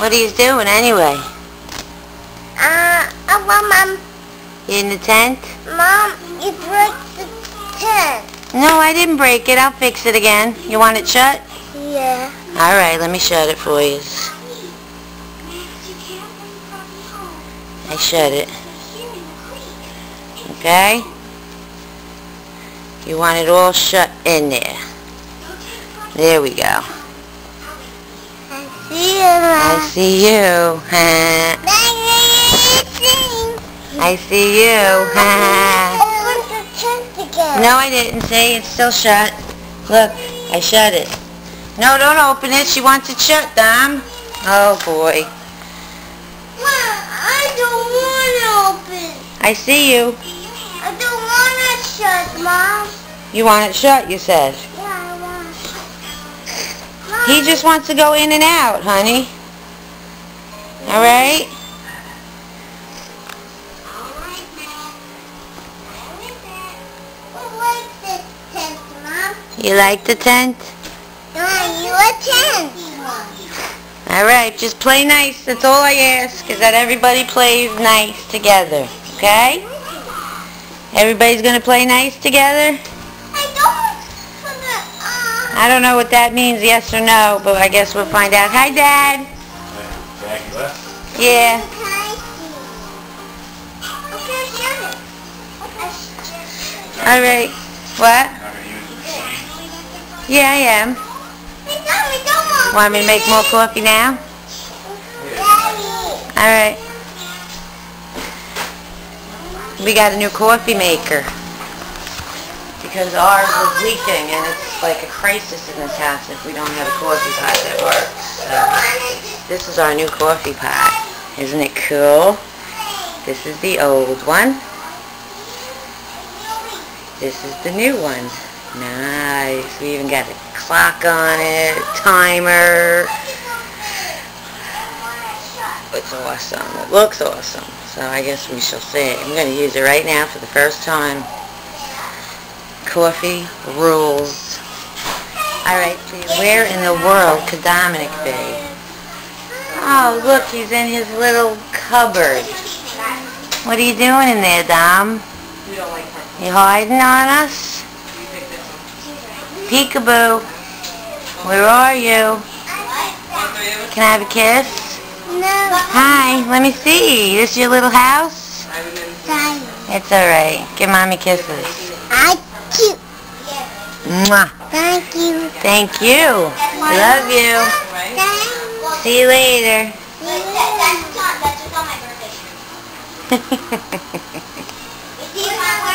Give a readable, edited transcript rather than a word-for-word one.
What are you doing anyway? Mom. You in the tent? Mom, you broke the tent. No, I didn't break it. I'll fix it again. You want it shut? Yeah. Alright, let me shut it for you. I shut it. Okay? You want it all shut in there. There we go. I see you, Mom. I see you. I see you. Open the tent again. No, I didn't. See, it's still shut. Look, I shut it. No, don't open it. She wants it shut, Dom. Oh, boy. Mom, I don't want to open. I see you. I don't want it shut, Mom. You want it shut, you said. Yeah, I want it. Mom. He just wants to go in and out, honey. All right? You like the tent? No, you a tent. Alright, just play nice. That's all I ask, is that everybody plays nice together. Okay? Everybody's going to play nice together? I don't know what that means, yes or no, but I guess we'll find out. Hi, Dad. Yeah. Alright. What? Yeah, I am. Want me to make more coffee now? Alright. We got a new coffee maker. Because ours is leaking and it's like a crisis in this house if we don't have a coffee pot that works. So, this is our new coffee pot. Isn't it cool? This is the old one. This is the new one. Nice. We even got a clock on it, timer. It's awesome. It looks awesome. So I guess we shall see. I'm going to use it right now for the first time. Coffee rules. Alright, where in the world could Dominic be? Oh, look, he's in his little cupboard. What are you doing in there, Dom? You hiding on us? Peekaboo. Where are you? Can I have a kiss? No. Hi, let me see. This your little house? Thank It's alright. Give Mommy kisses. you. Mwah. Thank you. Thank you. Love you. Thank See you later. you. That's just on my birthday.